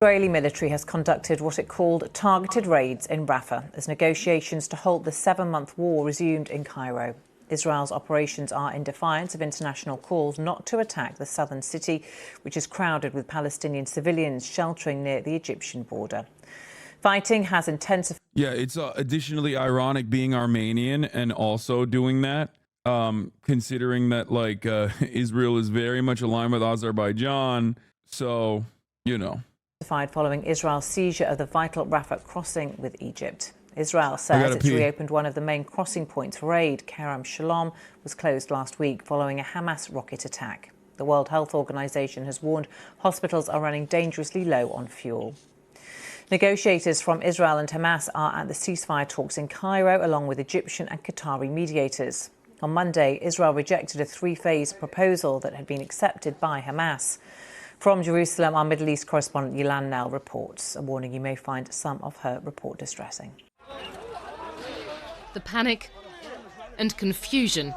Israeli military has conducted what it called targeted raids in Rafah as negotiations to halt the 7-month war resumed in Cairo. Israel's operations are in defiance of international calls not to attack the southern city, which is crowded with Palestinian civilians sheltering near the Egyptian border. Fighting has intensified. Yeah, it's additionally ironic being Armenian and also doing that, considering that Israel is very much aligned with Azerbaijan. So, you know. Following Israel's seizure of the vital Rafah crossing with Egypt. Israel says it's reopened one of the main crossing points for aid. Kerem Shalom was closed last week following a Hamas rocket attack. The World Health Organization has warned hospitals are running dangerously low on fuel. Negotiators from Israel and Hamas are at the ceasefire talks in Cairo, along with Egyptian and Qatari mediators. On Monday, Israel rejected a 3-phase proposal that had been accepted by Hamas. From Jerusalem, our Middle East correspondent Yilan Nell reports. A warning, you may find some of her report distressing. The panic and confusion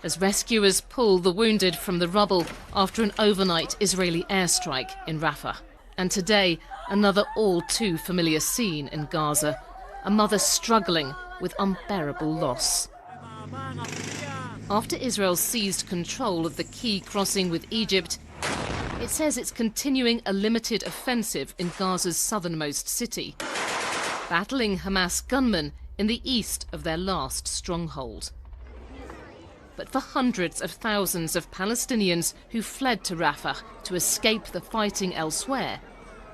as rescuers pull the wounded from the rubble after an overnight Israeli airstrike in Rafah. And today, another all too familiar scene in Gaza, a mother struggling with unbearable loss. After Israel seized control of the key crossing with Egypt, it says it's continuing a limited offensive in Gaza's southernmost city, battling Hamas gunmen in the east of their last stronghold. But for hundreds of thousands of Palestinians who fled to Rafah to escape the fighting elsewhere,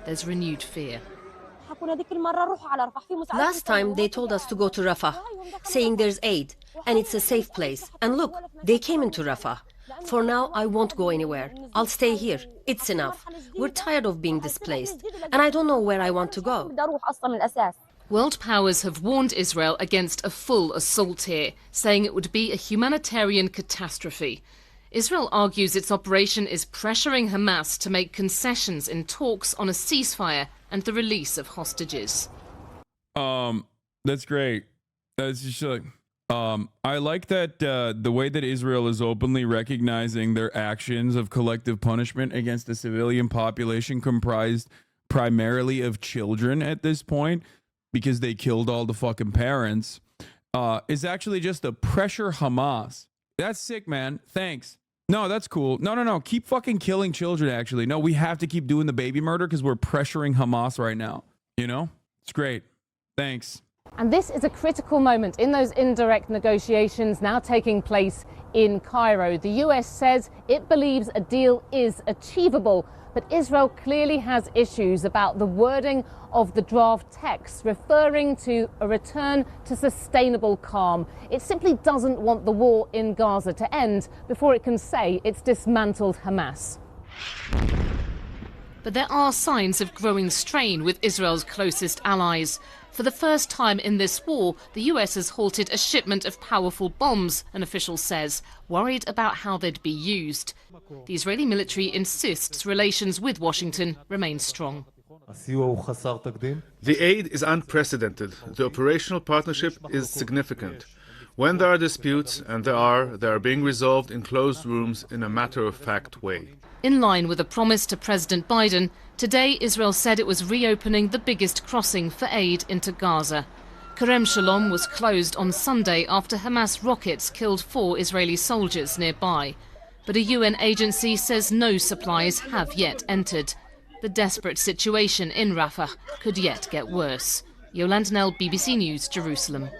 there's renewed fear. Last time they told us to go to Rafah, saying there's aid and it's a safe place. And look, they came into Rafah. For now, I won't go anywhere. I'll stay here. It's enough. We're tired of being displaced, and I don't know where I want to go. World powers have warned Israel against a full assault here, saying it would be a humanitarian catastrophe. Israel argues its operation is pressuring Hamas to make concessions in talks on a ceasefire and the release of hostages. That's great. That's just I like that the way that Israel is openly recognizing their actions of collective punishment against the civilian population comprised primarily of children at this point, because they killed all the fucking parents, is actually just to pressure Hamas. That's sick, man. Thanks. No, that's cool. No. Keep fucking killing children, actually. No, we have to keep doing the baby murder because we're pressuring Hamas right now. You know? It's great. Thanks. And this is a critical moment in those indirect negotiations now taking place in Cairo. The US says it believes a deal is achievable, but Israel clearly has issues about the wording of the draft text, referring to a return to sustainable calm. It simply doesn't want the war in Gaza to end before it can say it's dismantled Hamas. But there are signs of growing strain with Israel's closest allies. For the first time in this war, the US has halted a shipment of powerful bombs, an official says, worried about how they'd be used. The Israeli military insists relations with Washington remain strong. The aid is unprecedented. The operational partnership is significant. When there are disputes, and they are being resolved in closed rooms in a matter-of-fact way. In line with a promise to President Biden, today Israel said it was reopening the biggest crossing for aid into Gaza. Kerem Shalom was closed on Sunday after Hamas rockets killed 4 Israeli soldiers nearby. But a UN agency says no supplies have yet entered. The desperate situation in Rafah could yet get worse. Yolande Nell, BBC News, Jerusalem.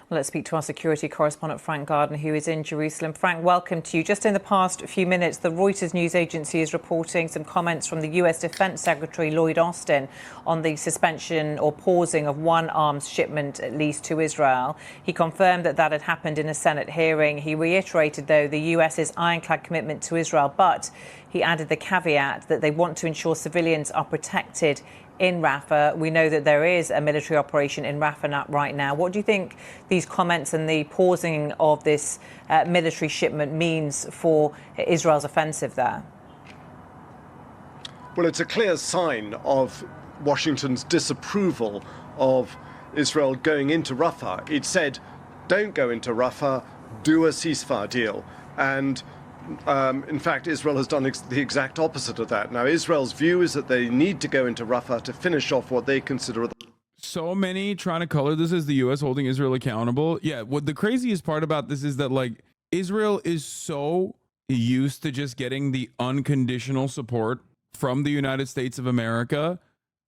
Well, let's speak to our security correspondent, Frank Garden, who is in Jerusalem. Frank, welcome to you. Just in the past few minutes, the Reuters news agency is reporting some comments from the US Defense Secretary Lloyd Austin on the suspension or pausing of one arms shipment, at least, to Israel. He confirmed that that had happened in a Senate hearing. He reiterated, though, the US's ironclad commitment to Israel, but he added the caveat that they want to ensure civilians are protected in Rafah. We know that there is a military operation in Rafah right now. What do you think these comments and the pausing of this military shipment means for Israel's offensive there? Well, it's a clear sign of Washington's disapproval of Israel going into Rafah. It said, don't go into Rafah, do a ceasefire deal. And In fact, Israel has done the exact opposite of that. Now, Israel's view is that they need to go into Rafah to finish off what they consider so many trying to color this as the U.S. holding Israel accountable. Yeah, what the craziest part about this is that, like, Israel is so used to just getting the unconditional support from the United States of America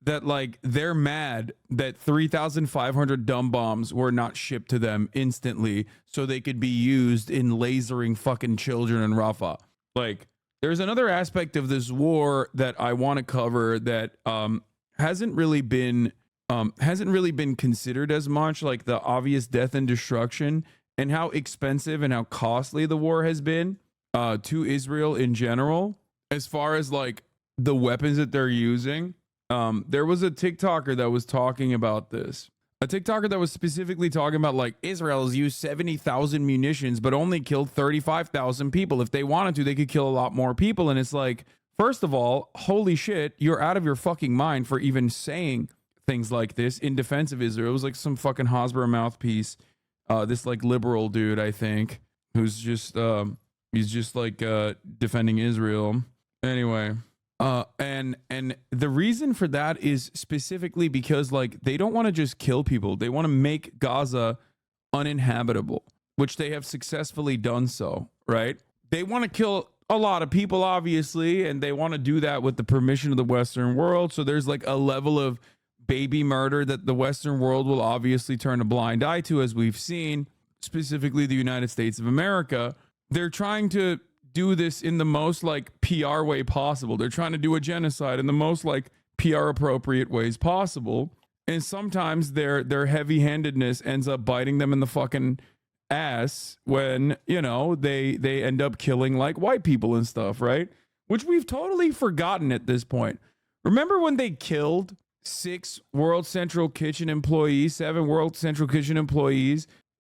that, like, they're mad that 3,500 dumb bombs were not shipped to them instantly so they could be used in lasering fucking children in Rafah. Like, there's another aspect of this war that I want to cover that hasn't really been considered as much, like the obvious death and destruction and how expensive and how costly the war has been to Israel in general, as far as like the weapons that they're using. There was a TikToker that was talking about this. A TikToker that was specifically talking about, like, Israel's used 70,000 munitions, but only killed 35,000 people. If they wanted to, they could kill a lot more people. And it's like, first of all, holy shit, you're out of your fucking mind for even saying things like this in defense of Israel. It was like some fucking Hasbro mouthpiece, this like liberal dude, I think, who's just he's just like defending Israel. Anyway. And the reason for that is specifically because, like, they don't want to just kill people. They want to make Gaza uninhabitable, which they have successfully done so, right? They want to kill a lot of people, obviously, and they want to do that with the permission of the Western world. So there's like a level of baby murder that the Western world will obviously turn a blind eye to, as we've seen, specifically the United States of America. They're trying to do this in the most like PR way possible. They're trying to do a genocide in the most like PR appropriate ways possible. And sometimes their heavy-handedness ends up biting them in the fucking ass when, you know, they end up killing like white people and stuff, right? Which we've totally forgotten at this point. Remember when they killed 7 World Central Kitchen employees,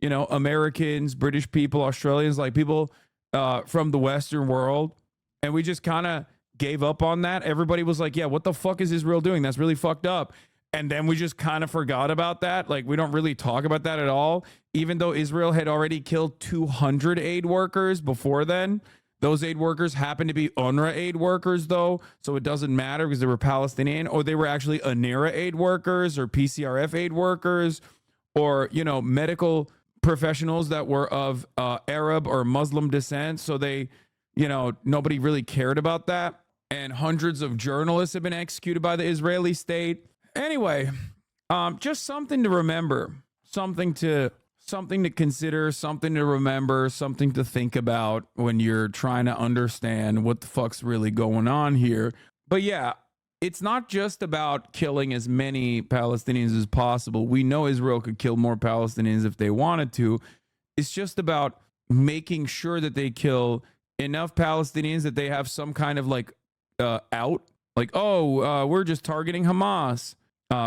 you know, Americans, British people, Australians, like people from the Western world, and we just kind of gave up on that. Everybody was like, yeah, what the fuck is Israel doing? That's really fucked up. And then we just kind of forgot about that. Like, we don't really talk about that at all, even though Israel had already killed 200 aid workers before then. Those aid workers happened to be UNRWA aid workers, though, so it doesn't matter because they were Palestinian, or they were actually ANIRA aid workers or PCRF aid workers, or, you know, medical professionals that were of Arab or Muslim descent. So they, you know, nobody really cared about that. And hundreds of journalists have been executed by the Israeli state. Anyway, just something to remember, something to consider, something to remember, something to think about when you're trying to understand what the fuck's really going on here. But yeah, it's not just about killing as many Palestinians as possible. We know Israel could kill more Palestinians if they wanted to. It's just about making sure that they kill enough Palestinians that they have some kind of like out. Like, we're just targeting Hamas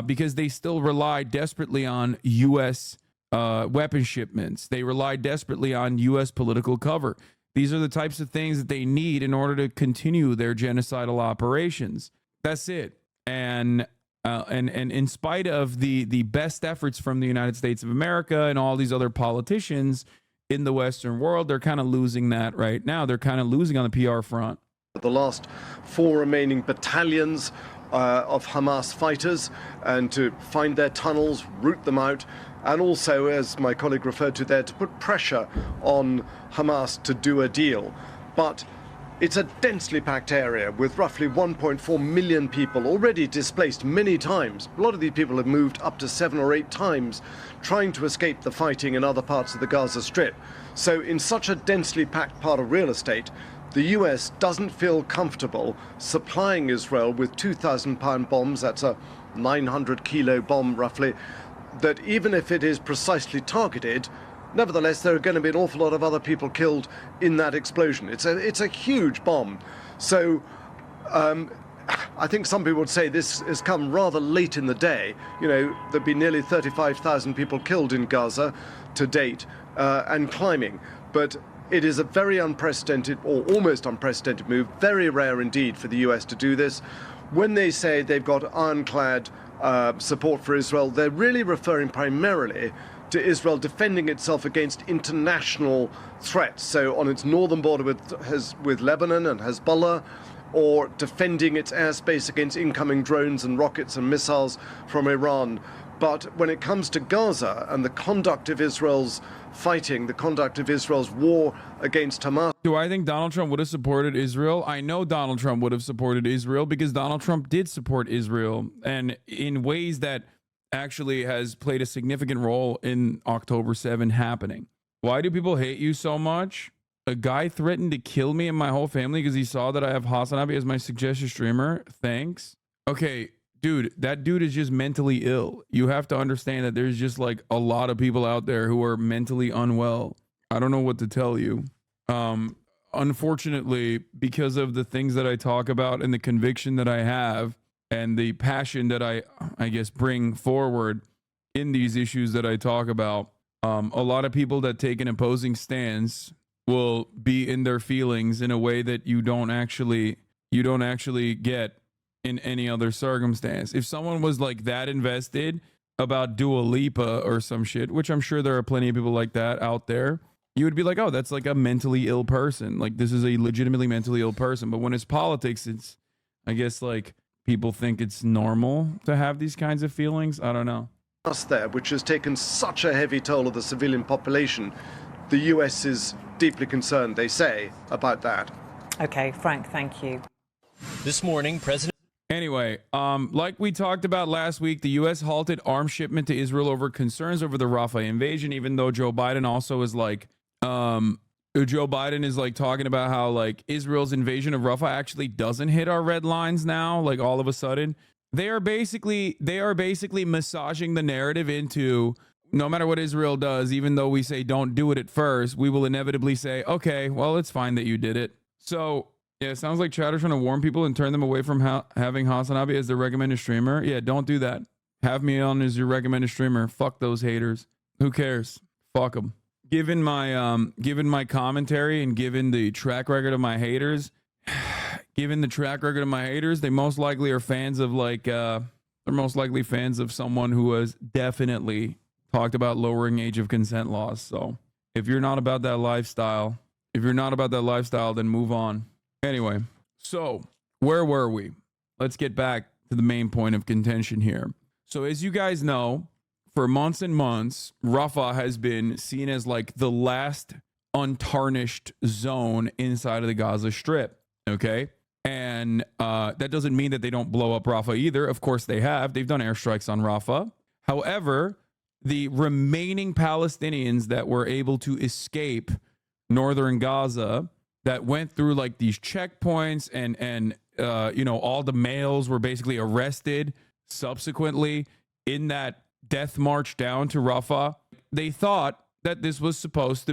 because they still rely desperately on U.S. Weapon shipments. They rely desperately on U.S. political cover. These are the types of things that they need in order to continue their genocidal operations. That's it. And in spite of the best efforts from the United States of America and all these other politicians in the Western world, they're kind of losing that right now. They're kind of losing on the PR front. The last 4 remaining battalions of Hamas fighters, and to find their tunnels, root them out, and also, as my colleague referred to there, to put pressure on Hamas to do a deal. But it's a densely packed area with roughly 1.4 million people already displaced many times. A lot of these people have moved up to 7 or 8 times trying to escape the fighting in other parts of the Gaza Strip. So in such a densely packed part of real estate, the US doesn't feel comfortable supplying Israel with 2,000-pound bombs. That's a 900-kilo bomb roughly, that even if it is precisely targeted, nevertheless, there are going to be an awful lot of other people killed in that explosion. It's a huge bomb. So I think some people would say this has come rather late in the day. You know, there've been nearly 35,000 people killed in Gaza to date and climbing. But it is a very unprecedented, or almost unprecedented move, very rare indeed for the US to do this. When they say they've got ironclad support for Israel, they're really referring primarily to Israel defending itself against international threats. So on its northern border with Lebanon and Hezbollah, or defending its airspace against incoming drones and rockets and missiles from Iran. But when it comes to Gaza and the conduct of Israel's fighting, the conduct of Israel's war against Hamas. Do I think Donald Trump would have supported Israel? I know Donald Trump would have supported Israel because Donald Trump did support Israel, and in ways that actually has played a significant role in October 7 happening. Why do people hate you so much? A guy threatened to kill me and my whole family because he saw that I have HasanAbi as my suggested streamer. Thanks. Okay, dude, that dude is just mentally ill. You have to understand that there's just like a lot of people out there who are mentally unwell. I don't know what to tell you. Unfortunately, because of the things that I talk about and the conviction that I have and the passion that I guess bring forward in these issues that I talk about, a lot of people that take an opposing stance will be in their feelings in a way that you don't actually get in any other circumstance. If someone was like that invested about Dua Lipa or some shit, which I'm sure there are plenty of people like that out there, you would be like, oh, that's like a mentally ill person. Like, this is a legitimately mentally ill person. But when it's politics, it's, I guess, like, people think it's normal to have these kinds of feelings. I don't know. There, which has taken such a heavy toll of the civilian population. The US is deeply concerned, they say, about that. Okay, Frank, thank you. This morning, President... Anyway, like we talked about last week, the U.S. halted arms shipment to Israel over concerns over the RAFAH invasion, even though Joe Biden also is like, talking about how like Israel's invasion of RAFAH actually doesn't hit our red lines now, like all of a sudden. They are basically massaging the narrative into, no matter what Israel does, even though we say don't do it at first, we will inevitably say, okay, well, it's fine that you did it. So, yeah, it sounds like Chatter's trying to warn people and turn them away from having HasanAbi as their recommended streamer. Yeah, don't do that. Have me on as your recommended streamer. Fuck those haters. Who cares? Fuck them. Given my commentary and given the track record of my haters, they most likely are fans of they're most likely fans of someone who has definitely talked about lowering age of consent laws. So if you're not about that lifestyle, then move on. Anyway, so where were we? Let's get back to the main point of contention here. So as you guys know, for months and months, RAFAH has been seen as like the last untarnished zone inside of the Gaza Strip. Okay. And that doesn't mean that they don't blow up RAFAH either. Of course they have. They've done airstrikes on RAFAH. However, the remaining Palestinians that were able to escape northern Gaza, that went through like these checkpoints and all the males were basically arrested subsequently in that death march down to RAFAH. They thought that RAFAH was supposed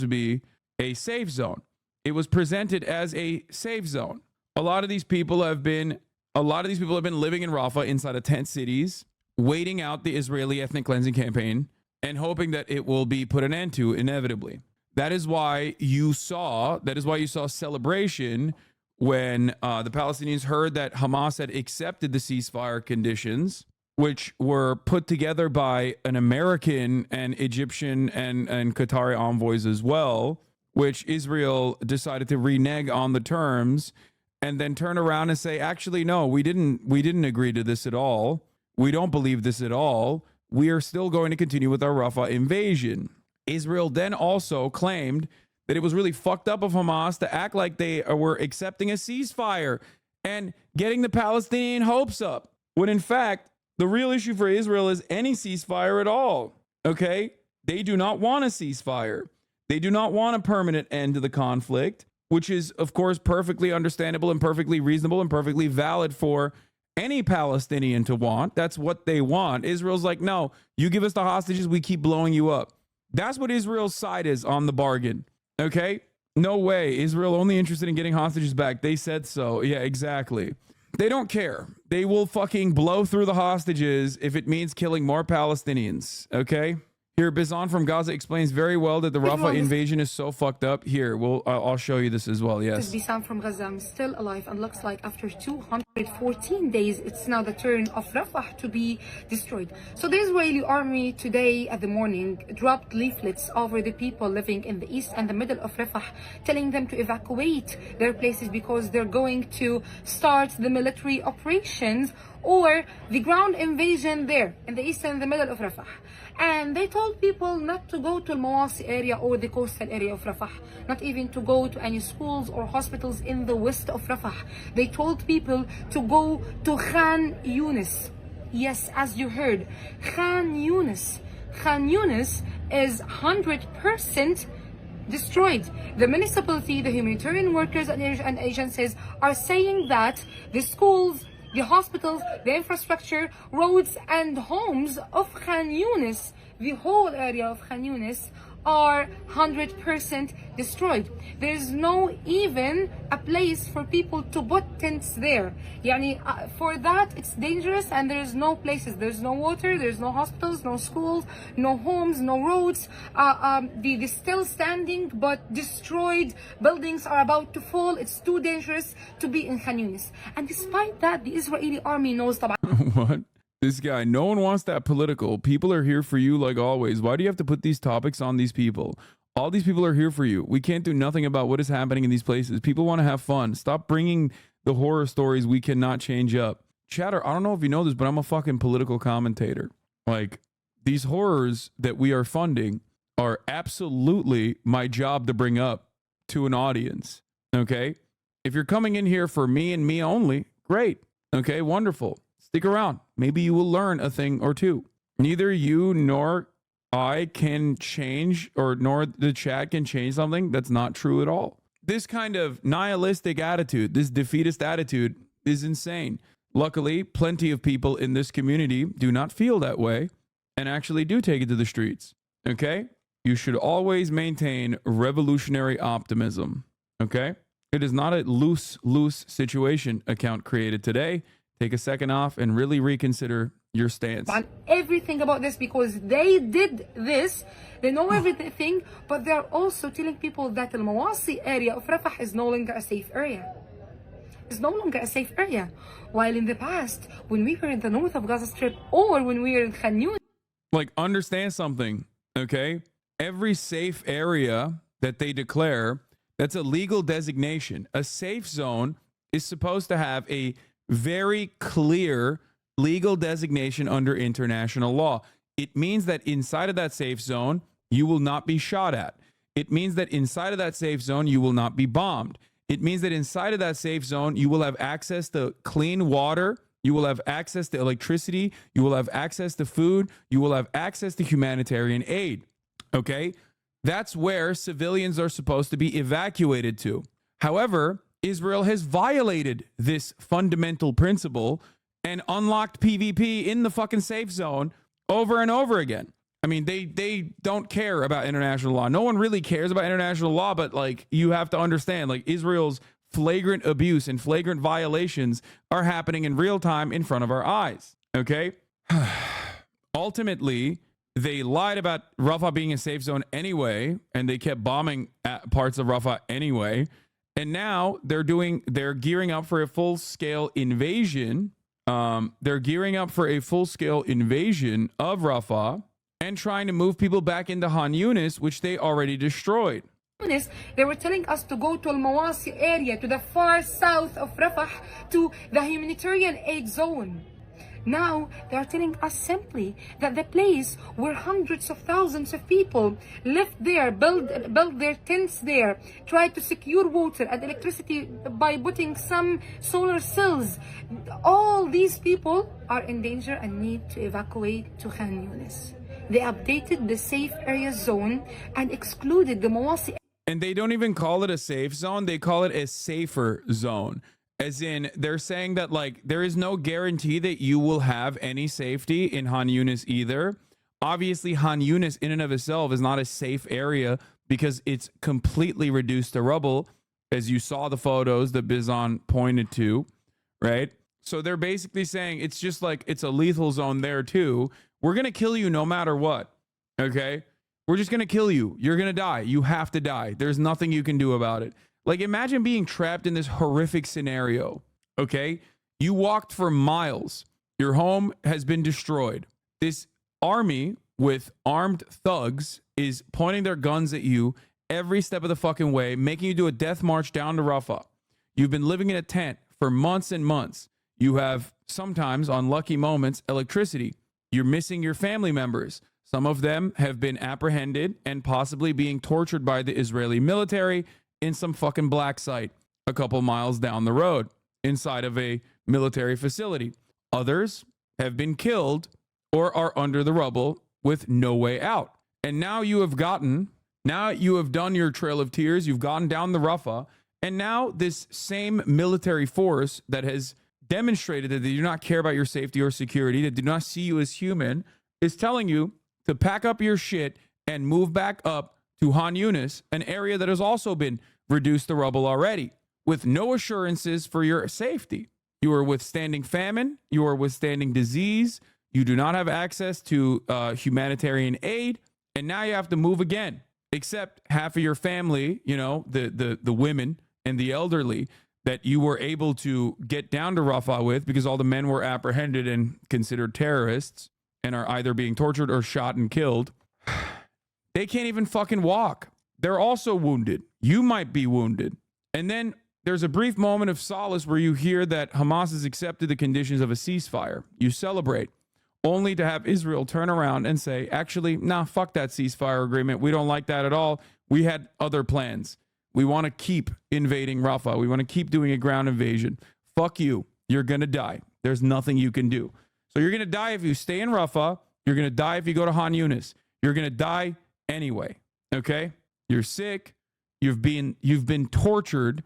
to be a safe zone. It was presented as a safe zone. A lot of these people have been living in RAFAH inside of tent cities, waiting out the Israeli ethnic cleansing campaign and hoping that it will be put an end to inevitably. That is why you saw celebration when the Palestinians heard that Hamas had accepted the ceasefire conditions, which were put together by an American and Egyptian and Qatari envoys as well, which Israel decided to renege on the terms and then turn around and say, actually, no, we didn't agree to this at all. We don't believe this at all. We are still going to continue with our RAFAH invasion. Israel then also claimed that it was really fucked up of Hamas to act like they were accepting a ceasefire and getting the Palestinian hopes up, when in fact, the real issue for Israel is any ceasefire at all, okay? They do not want a ceasefire. They do not want a permanent end to the conflict, which is, of course, perfectly understandable and perfectly reasonable and perfectly valid for any Palestinian to want. That's what they want. Israel's like, no, you give us the hostages, we keep blowing you up. That's what Israel's side is on the bargain, okay? No way. Israel only interested in getting hostages back. They said so. Yeah, exactly. They don't care. They will fucking blow through the hostages if it means killing more Palestinians, okay? Here, Bizan from Gaza explains very well that the Rafah invasion is so fucked up. Here, I'll show you this as well. Yes. Bizan from Gaza, I'm still alive, and looks like after 214 days, it's now the turn of Rafah to be destroyed. So the Israeli army today at the morning dropped leaflets over the people living in the east and the middle of Rafah, telling them to evacuate their places because they're going to start the military operations or the ground invasion there in the east and the middle of Rafah. And they told people not to go to Al-Mawasi area or the coastal area of Rafah, not even to go to any schools or hospitals in the west of Rafah. They told people to go to Khan Yunis. Yes, as you heard, Khan Yunis. Khan Yunis is 100% destroyed. The municipality, the humanitarian workers and agencies are saying that the schools, the hospitals, the infrastructure, roads and homes of Khan Yunis, the whole area of Khan Yunis, are 100% destroyed. There's no even a place for people to put tents there. For that, it's dangerous, and there's no places. There's no water, there's no hospitals, no schools, no homes, no roads. The still standing but destroyed buildings are about to fall. It's too dangerous to be in Khan Yunis. And despite that, the Israeli army knows about What? This guy, no one wants that political. People are here for you like always. Why do you have to put these topics on these people? All these people are here for you. We can't do nothing about what is happening in these places. People want to have fun. Stop bringing the horror stories we cannot change up. Chatter, I don't know if you know this, but I'm a fucking political commentator. Like, these horrors that we are funding are absolutely my job to bring up to an audience. Okay? If you're coming in here for me and me only, great. Okay, wonderful. Stick around. Maybe you will learn a thing or two. Neither you nor I can change, or nor the chat can change something that's not true at all. This kind of nihilistic attitude, this defeatist attitude, is insane. Luckily, plenty of people in this community do not feel that way and actually do take it to the streets. Okay? You should always maintain revolutionary optimism. Okay? It is not a loose situation account created today. Take a second off and really reconsider your stance. On everything about this, because they did this, they know everything, but they're also telling people that the Mawasi area of Rafah is no longer a safe area. It's no longer a safe area. While in the past, when we were in the north of Gaza Strip or when we were in Khan Yunis, like, understand something, okay? Every safe area that they declare, that's a legal designation. A safe zone is supposed to have a very clear legal designation under international law. It means that inside of that safe zone, you will not be shot at. It means that inside of that safe zone, you will not be bombed. It means that inside of that safe zone, you will have access to clean water. You will have access to electricity. You will have access to food. You will have access to humanitarian aid. Okay? That's where civilians are supposed to be evacuated to. However, Israel has violated this fundamental principle and unlocked PvP in the fucking safe zone over and over again. I mean, they don't care about international law. No one really cares about international law, but like, you have to understand, like, Israel's flagrant abuse and flagrant violations are happening in real time in front of our eyes. Okay? Ultimately, they lied about Rafah being a safe zone anyway, and they kept bombing at parts of Rafah anyway. And now they're gearing up for a full-scale invasion. They're gearing up for a full-scale invasion of Rafah and trying to move people back into Khan Yunis, which they already destroyed. they were telling us to go to Al-Mawasi area, to the far south of Rafah, to the humanitarian aid zone. Now they are telling us simply that the place where hundreds of thousands of people lived there, build their tents there, try to secure water and electricity by putting some solar cells, all these people are in danger and need to evacuate to Khan Yunis. They updated the safe area zone and excluded the Mawasi. And they don't even call it a safe zone. They call it a safer zone. As in, they're saying that, like, there is no guarantee that you will have any safety in Khan Yunis either. Obviously, Khan Yunis in and of itself is not a safe area because it's completely reduced to rubble, as you saw the photos that Bizan pointed to, right? So they're basically saying it's just like it's a lethal zone there too. We're going to kill you no matter what. Okay? We're just going to kill you. You're going to die. You have to die. There's nothing you can do about it. Like, imagine being trapped in this horrific scenario. Okay? You walked for miles. Your home has been destroyed. This army with armed thugs is pointing their guns at you every step of the fucking way, making you do a death march down to Rafah. You've been living in a tent for months and months. You have sometimes, on lucky moments, electricity. You're missing your family members. Some of them have been apprehended and possibly being tortured by the Israeli military in some fucking black site a couple miles down the road inside of a military facility. Others have been killed or are under the rubble with no way out. And now you have done your trail of tears. You've gone down the Rafah. And now this same military force that has demonstrated that they do not care about your safety or security, that do not see you as human, is telling you to pack up your shit and move back up to Han Yunis, an area that has also been reduced to rubble already, with no assurances for your safety. You are withstanding famine. You are withstanding disease. You do not have access to humanitarian aid. And now you have to move again, except half of your family, you know, the women and the elderly that you were able to get down to Rafah with, because all the men were apprehended and considered terrorists and are either being tortured or shot and killed. They can't even fucking walk. They're also wounded. You might be wounded. And then there's a brief moment of solace where you hear that Hamas has accepted the conditions of a ceasefire. You celebrate, only to have Israel turn around and say, actually, nah, fuck that ceasefire agreement. We don't like that at all. We had other plans. We want to keep invading Rafah. We want to keep doing a ground invasion. Fuck you. You're going to die. There's nothing you can do. So you're going to die if you stay in Rafah. You're going to die if you go to Han Yunis. You're going to die anyway. Okay? You're sick. You've been tortured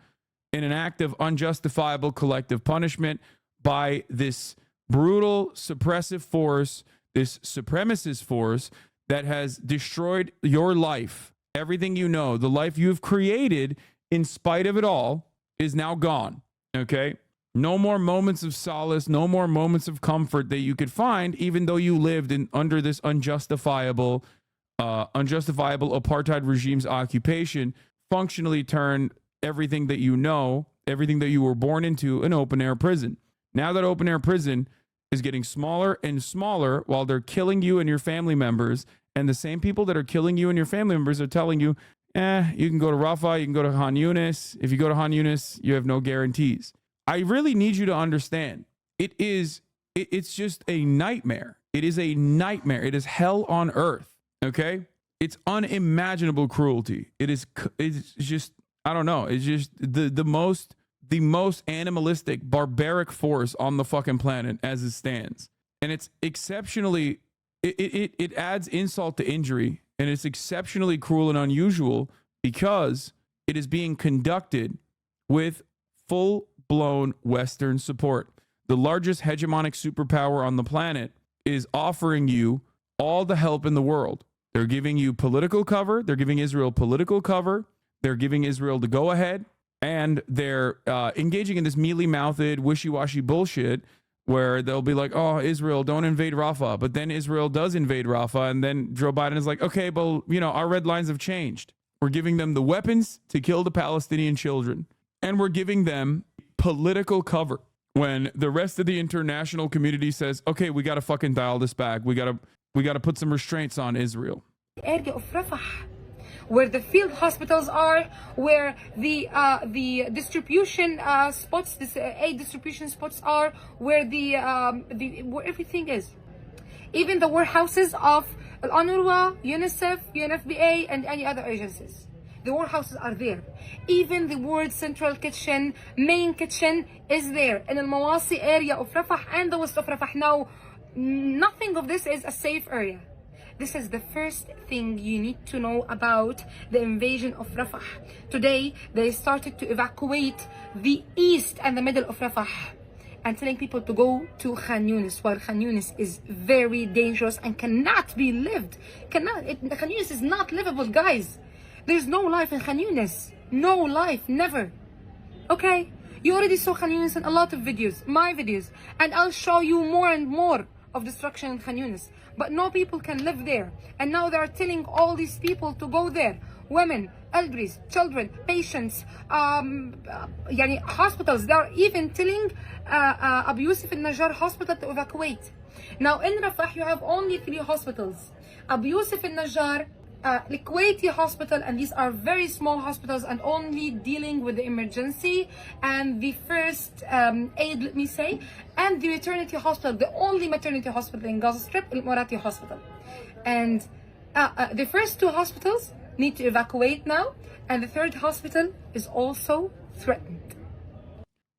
in an act of unjustifiable collective punishment by this brutal suppressive force, this supremacist force that has destroyed your life. Everything you know, the life you've created in spite of it all, is now gone. Okay? No more moments of solace, no more moments of comfort that you could find, even though you lived under this unjustifiable apartheid regime's occupation. Functionally turned everything that you know, everything that you were born into, an open air prison. Now that open air prison is getting smaller and smaller while they're killing you and your family members. And the same people that are killing you and your family members are telling you, you can go to Rafah, you can go to Han Yunis. If you go to Han Yunis, you have no guarantees. I really need you to understand. It's just a nightmare. It is a nightmare. It is hell on earth. Okay? It's unimaginable cruelty. It's just, I don't know. It's just the most animalistic, barbaric force on the fucking planet as it stands. And it's exceptionally, it adds insult to injury, and it's exceptionally cruel and unusual because it is being conducted with full-blown Western support. The largest hegemonic superpower on the planet is offering you all the help in the world. They're giving you political cover. They're giving Israel political cover. They're giving Israel the go-ahead. And they're engaging in this mealy-mouthed, wishy-washy bullshit where they'll be like, oh, Israel, don't invade Rafah. But then Israel does invade Rafah. And then Joe Biden is like, okay, but, you know, our red lines have changed. We're giving them the weapons to kill the Palestinian children. And we're giving them political cover when the rest of the international community says, okay, we got to fucking dial this back. We got to put some restraints on Israel. Area of Rafah, where the field hospitals are, where the distribution spots, aid distribution spots are, where where everything is. Even the warehouses of UNRWA, UNICEF, UNFPA, and any other agencies. The warehouses are there. Even the World Central Kitchen, main kitchen is there in the Mawasi area of Rafah and the west of Rafah. Now, nothing of this is a safe area. This is the first thing you need to know about the invasion of Rafah. Today, they started to evacuate the east and the middle of Rafah and telling people to go to Khan Yunis, while Khan Yunis is very dangerous and cannot be lived. Khan Yunis is not livable, guys. There's no life in Khan Yunis. No life, never. Okay? You already saw Khan Yunis in a lot of videos, my videos, and I'll show you more and more of destruction in Khan Yunis, but no people can live there. And now they are telling all these people to go there. Women, elderly, children, patients, hospitals. They are even telling Abu Yusuf al-Najjar hospital to evacuate. Now in Rafah, you have only 3 hospitals. Abu Yusuf al-Najjar, Kuwaiti hospital, and these are very small hospitals and only dealing with the emergency and the first aid, let me say, and the maternity hospital, the only maternity hospital in Gaza Strip, Al Morati Hospital. And the first 2 hospitals need to evacuate now, and the 3rd hospital is also threatened.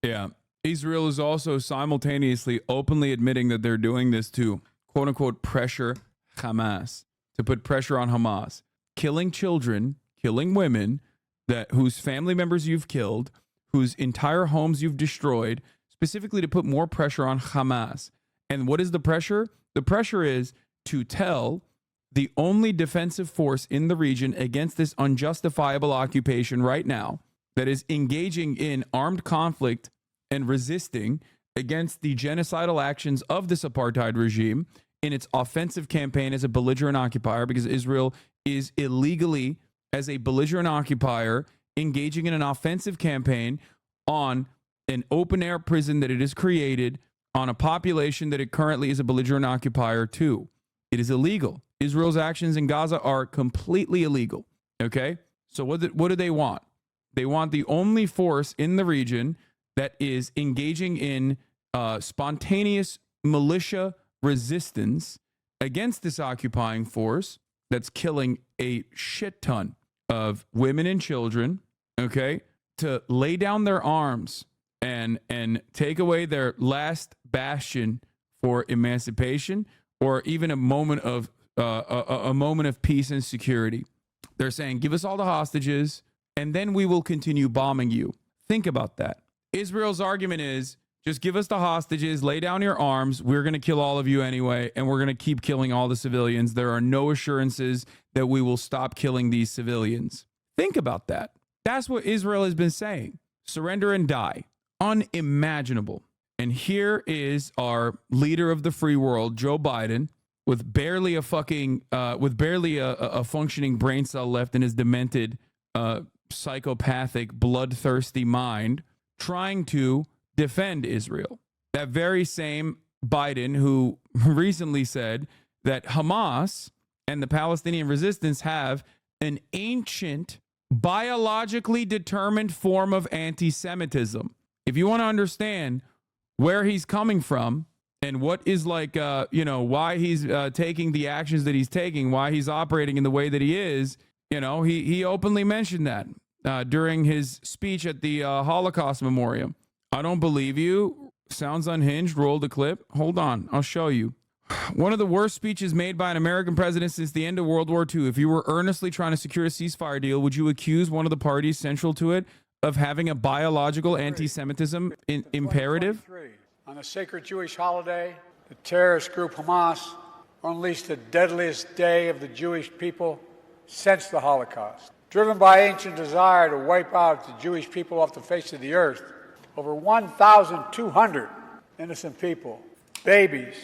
Yeah. Israel is also simultaneously openly admitting that they're doing this to, quote unquote, pressure Hamas, to put pressure on Hamas, killing children, killing women whose family members you've killed, whose entire homes you've destroyed, specifically to put more pressure on Hamas. And what is the pressure? The pressure is to tell the only defensive force in the region against this unjustifiable occupation right now that is engaging in armed conflict and resisting against the genocidal actions of this apartheid regime in its offensive campaign as a belligerent occupier, because Israel is illegally, as a belligerent occupier, engaging in an offensive campaign on an open-air prison that it has created on a population that it currently is a belligerent occupier to. It is illegal. Israel's actions in Gaza are completely illegal. Okay? So what do they want? They want the only force in the region that is engaging in spontaneous militia resistance against this occupying force that's killing a shit ton of women and children, okay, to lay down their arms and take away their last bastion for emancipation or even a moment of peace and security. They're saying, give us all the hostages and then we will continue bombing you. Think about that. Israel's argument is, just give us the hostages, lay down your arms, we're going to kill all of you anyway, and we're going to keep killing all the civilians. There are no assurances that we will stop killing these civilians. Think about that. That's what Israel has been saying. Surrender and die. Unimaginable. And here is our leader of the free world, Joe Biden, with barely a functioning brain cell left in his demented, psychopathic, bloodthirsty mind, trying to defend Israel. That very same Biden who recently said that Hamas and the Palestinian resistance have an ancient, biologically determined form of anti-Semitism. If you want to understand where he's coming from and what is why he's taking the actions that he's taking, why he's operating in the way that he is, he openly mentioned that during his speech at the Holocaust Memorial. I don't believe you. Sounds unhinged. Roll the clip. Hold on. I'll show you. One of the worst speeches made by an American president since the end of World War II. If you were earnestly trying to secure a ceasefire deal, would you accuse one of the parties central to it of having a biological anti-Semitism imperative? On a sacred Jewish holiday, the terrorist group Hamas unleashed the deadliest day of the Jewish people since the Holocaust. Driven by ancient desire to wipe out the Jewish people off the face of the earth, over 1,200 innocent people, babies,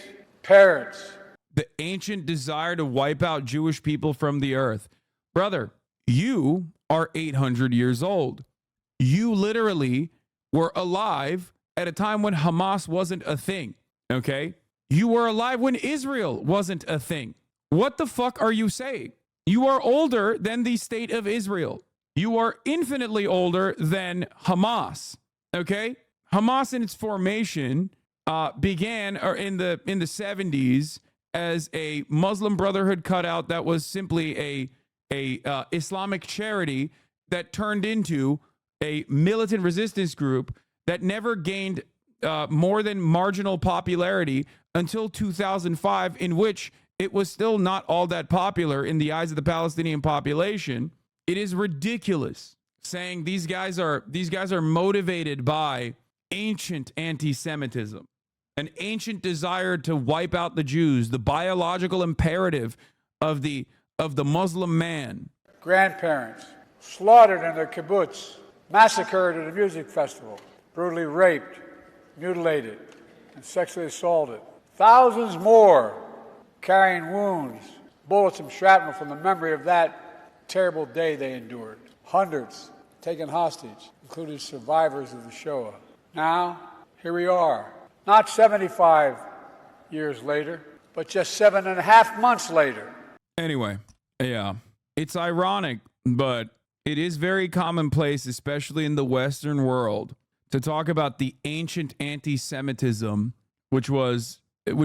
parents. The ancient desire to wipe out Jewish people from the earth. Brother, you are 800 years old. You literally were alive at a time when Hamas wasn't a thing, okay? You were alive when Israel wasn't a thing. What the fuck are you saying? You are older than the state of Israel. You are infinitely older than Hamas. Okay, Hamas in its formation began in the 70s as a Muslim Brotherhood cutout that was simply a Islamic charity that turned into a militant resistance group that never gained more than marginal popularity until 2005, in which it was still not all that popular in the eyes of the Palestinian population. It is ridiculous saying these guys are motivated by ancient anti-Semitism, an ancient desire to wipe out the Jews, the biological imperative of the Muslim man. Grandparents slaughtered in their kibbutz, massacred at a music festival, brutally raped, mutilated, and sexually assaulted. Thousands more carrying wounds, bullets and shrapnel from the memory of that terrible day they endured. Hundreds taken hostage, including survivors of the Shoah. Now, here we are, not 75 years later, but just 7.5 months later. Anyway, yeah, it's ironic, but it is very commonplace, especially in the Western world, to talk about the ancient anti-Semitism, which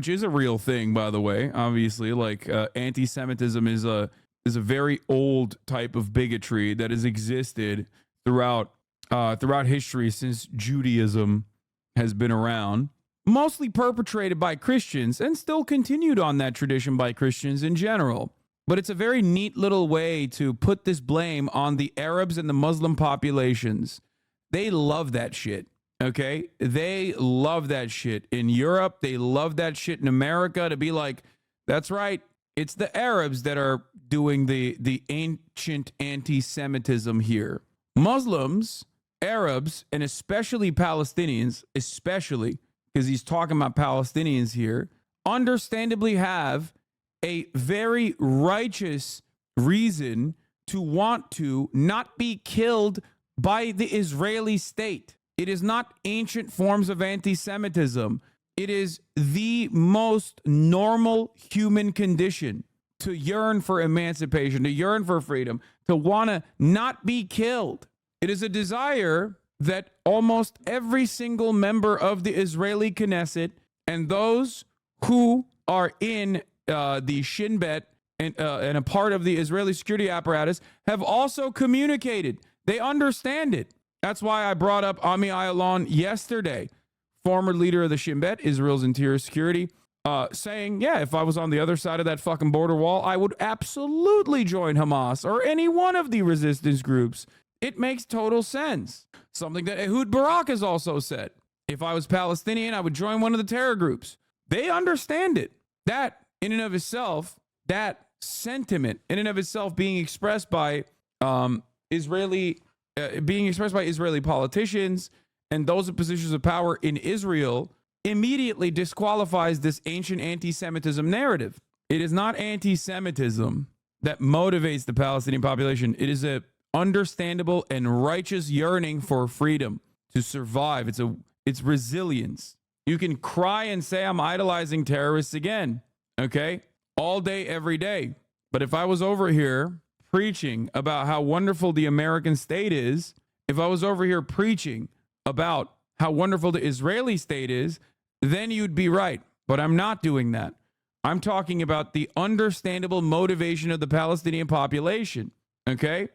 is a real thing, by the way. Obviously, like anti-Semitism is a very old type of bigotry that has existed throughout history since Judaism has been around, mostly perpetrated by Christians and still continued on that tradition by Christians in general. But it's a very neat little way to put this blame on the Arabs and the Muslim populations. They love that shit. Okay, they love that shit in Europe. They love that shit in America, to be like, that's right, it's the Arabs that are doing the ancient anti-Semitism here. Muslims, Arabs, and especially Palestinians, especially because he's talking about Palestinians here, understandably have a very righteous reason to want to not be killed by the Israeli state. It is not ancient forms of anti-Semitism. It is the most normal human condition to yearn for emancipation, to yearn for freedom, to want to not be killed. It is a desire that almost every single member of the Israeli Knesset and those who are in the Shin Bet and a part of the Israeli security apparatus have also communicated. They understand it. That's why I brought up Ami Ayalon yesterday, former leader of the Shin Bet, Israel's interior security, saying, yeah, if I was on the other side of that fucking border wall, I would absolutely join Hamas or any one of the resistance groups. It makes total sense. Something that Ehud Barak has also said. If I was Palestinian, I would join one of the terror groups. They understand it. That, in and of itself, that sentiment, in and of itself, being expressed by Israeli politicians and those in positions of power in Israel, immediately disqualifies this ancient anti-Semitism narrative. It is not anti-Semitism that motivates the Palestinian population. It is a understandable and righteous yearning for freedom to survive. It's resilience. You can cry and say I'm idolizing terrorists again, okay? All day, every day. But if I was over here preaching about how wonderful the American state is, if I was over here preaching about how wonderful the Israeli state is, then you'd be right. But I'm not doing that. I'm talking about the understandable motivation of the Palestinian population, okay?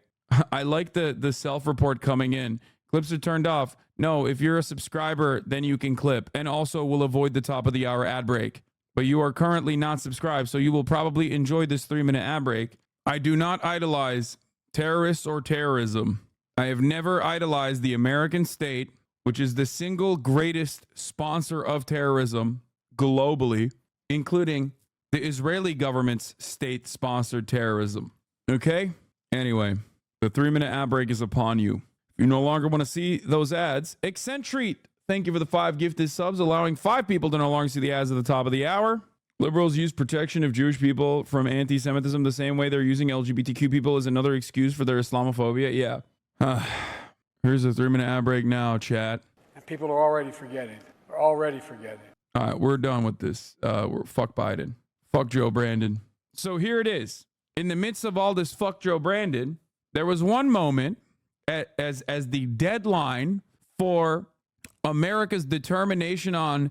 I like the self-report coming in. Clips are turned off. No, if you're a subscriber, then you can clip. And also will avoid the top of the hour ad break. But you are currently not subscribed, so you will probably enjoy this 3-minute ad break. I do not idolize terrorists or terrorism. I have never idolized the American state, which is the single greatest sponsor of terrorism globally, including the Israeli government's state-sponsored terrorism. Okay? Anyway, the 3-minute ad break is upon you. If you no longer want to see those ads, Eccentrete, thank you for the 5 gifted subs, allowing 5 people to no longer see the ads at the top of the hour. Liberals use protection of Jewish people from anti-Semitism the same way they're using LGBTQ people as another excuse for their Islamophobia. Yeah. Here's a 3-minute ad break now, chat. And people are already forgetting. They're already forgetting. All right, we're done with this. Fuck Biden. Fuck Joe Brandon. So here it is. In the midst of all this fuck Joe Brandon, there was one moment as the deadline for America's determination on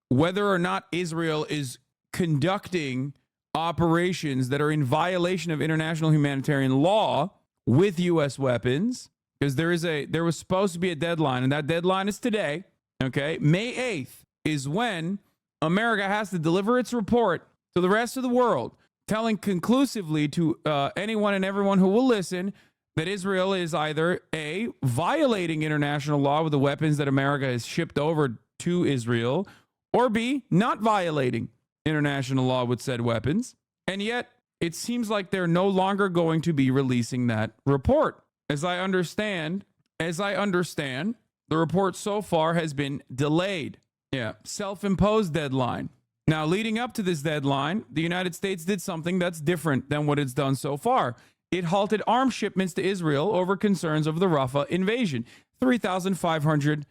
whether or not Israel is conducting operations that are in violation of international humanitarian law with U.S. weapons, because there was supposed to be a deadline, and that deadline is today, okay? May 8th is when America has to deliver its report to the rest of the world, telling conclusively to anyone and everyone who will listen that Israel is either A, violating international law with the weapons that America has shipped over to Israel, or B, not violating international law with said weapons. And yet, it seems like they're no longer going to be releasing that report. As I understand, the report so far has been delayed. Yeah, self-imposed deadline. Now, leading up to this deadline, the United States did something that's different than what it's done so far. It halted arms shipments to Israel over concerns of the Rafah invasion. 3,500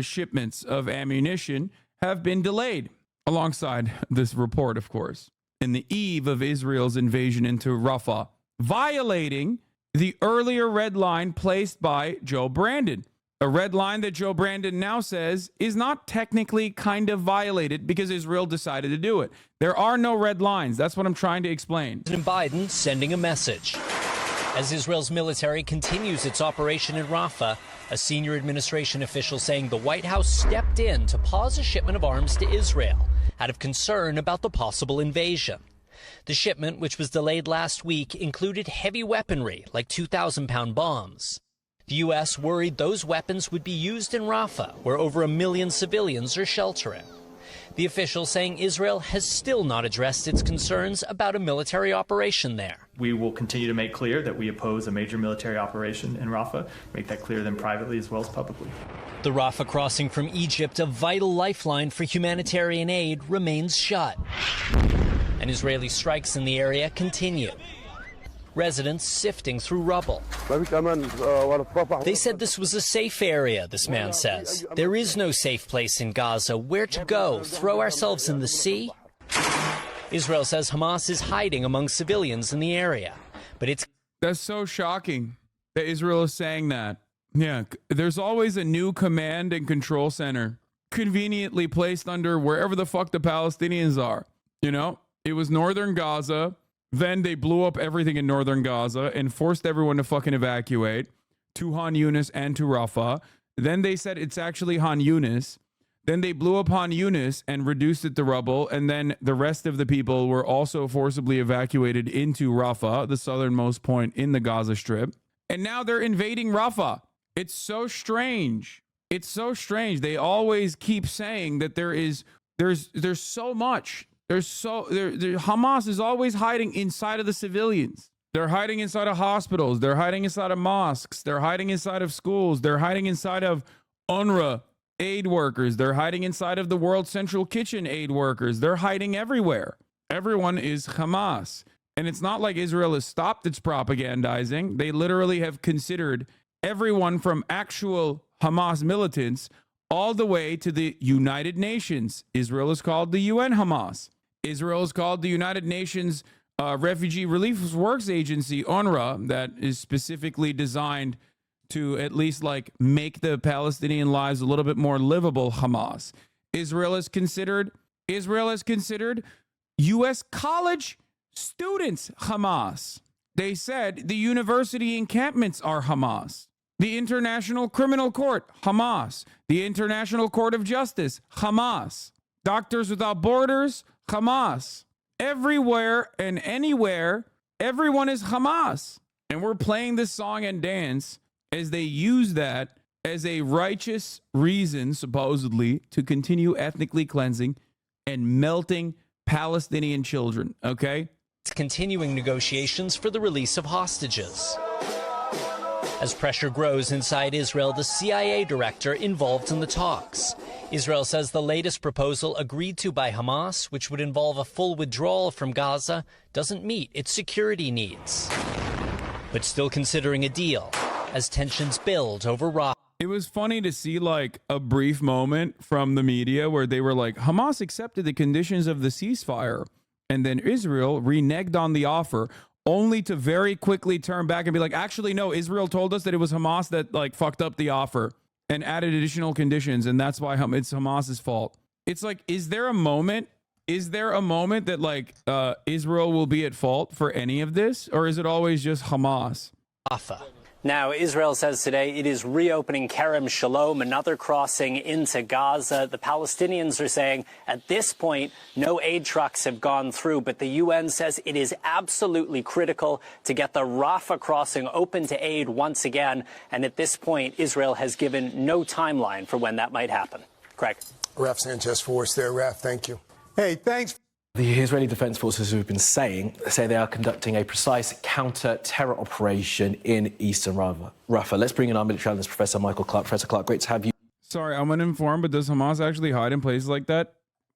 shipments of ammunition have been delayed, alongside this report, of course, in the eve of Israel's invasion into Rafah, violating the earlier red line placed by Joe Brandon. A red line that Joe Brandon now says is not technically kind of violated because Israel decided to do it. There are no red lines. That's what I'm trying to explain. President Biden sending a message. As Israel's military continues its operation in Rafah, a senior administration official saying the White House stepped in to pause a shipment of arms to Israel out of concern about the possible invasion. The shipment, which was delayed last week, included heavy weaponry like 2,000-pound bombs. The U.S. worried those weapons would be used in Rafah, where over 1 million civilians are sheltering. The official saying Israel has still not addressed its concerns about a military operation there. We will continue to make clear that we oppose a major military operation in Rafah, make that clear then privately as well as publicly. The Rafah crossing from Egypt, a vital lifeline for humanitarian aid, remains shut. And Israeli strikes in the area continue. Residents sifting through rubble. They said this was a safe area, this man says. There is no safe place in Gaza. Where to go? Throw ourselves in the sea? Israel says Hamas is hiding among civilians in the area. But that's so shocking that Israel is saying that. Yeah, there's always a new command and control center conveniently placed under wherever the fuck the Palestinians are. You know, it was northern Gaza. Then they blew up everything in northern Gaza and forced everyone to fucking evacuate to Han Yunis and to Rafah. Then they said it's actually Han Yunis. Then they blew up Han Yunis and reduced it to rubble. And then the rest of the people were also forcibly evacuated into Rafah, the southernmost point in the Gaza Strip. And now they're invading Rafah. It's so strange. It's so strange. They always keep saying that there's so much. Hamas is always hiding inside of the civilians. They're hiding inside of hospitals. They're hiding inside of mosques. They're hiding inside of schools. They're hiding inside of UNRWA aid workers. They're hiding inside of the World Central Kitchen aid workers. They're hiding everywhere. Everyone is Hamas. And it's not like Israel has stopped its propagandizing. They literally have considered everyone from actual Hamas militants all the way to the United Nations. Israel is called the UN Hamas. Israel is called the United Nations Refugee Relief Works Agency, UNRWA, that is specifically designed to at least like make the Palestinian lives a little bit more livable. Hamas. Israel has considered U.S. college students Hamas. They said the university encampments are Hamas. The International Criminal Court, Hamas. The International Court of Justice, Hamas. Doctors Without Borders, Hamas. Everywhere and anywhere, everyone is Hamas. And we're playing this song and dance as they use that as a righteous reason, supposedly, to continue ethnically cleansing and melting Palestinian children, okay? it's continuing negotiations for the release of hostages. As pressure grows inside Israel, the CIA director involved in the talks. Israel says the latest proposal agreed to by Hamas, which would involve a full withdrawal from Gaza, doesn't meet its security needs. But still considering a deal as tensions build over Rafah. It was funny to see like a brief moment from the media where they were like, Hamas accepted the conditions of the ceasefire, and then Israel reneged on the offer, only to very quickly turn back and be like, actually, no, Israel told us that it was Hamas that like fucked up the offer and added additional conditions, and that's why it's Hamas's fault. It's like, is there a moment that like Israel will be at fault for any of this, or is it always just Hamas? Now, Israel says today it is reopening Kerem Shalom, another crossing into Gaza. The Palestinians are saying at this point, no aid trucks have gone through, but the UN says it is absolutely critical to get the Rafah crossing open to aid once again. And at this point, Israel has given no timeline for when that might happen. Craig. Raf Sanchez for us there. Raf, thank you. Hey, thanks. The Israeli Defense Forces who've been say they are conducting a precise counter-terror operation in eastern Rafah. Let's bring in our military analyst, Professor Michael Clark. Professor Clark, great to have you. Sorry, I'm uninformed, but does Hamas actually hide in places like that?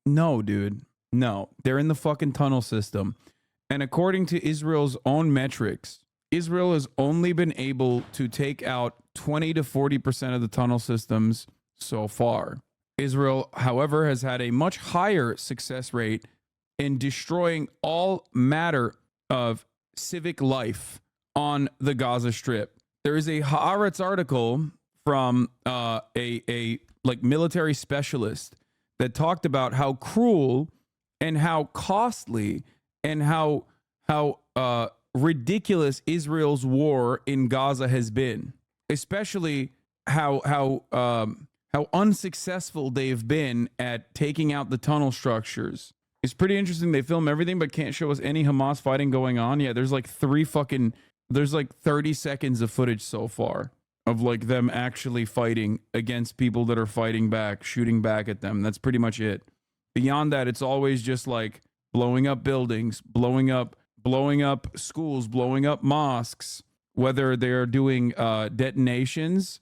No, dude. No. They're in the fucking tunnel system. And according to Israel's own metrics, Israel has only been able to take out 20 to 40% of the tunnel systems so far. Israel, however, has had a much higher success rate in destroying all matter of civic life on the Gaza Strip. There is a Haaretz article from a military specialist that talked about how cruel and how costly and how ridiculous Israel's war in Gaza has been, especially how unsuccessful they've been at taking out the tunnel structures. It's pretty interesting. They film everything but can't show us any Hamas fighting going on. Yeah, there's like 30 seconds of footage so far of like them actually fighting against people that are fighting back, shooting back at them. That's pretty much it. Beyond that, it's always just like blowing up buildings, blowing up schools, blowing up mosques, whether they're doing detonations,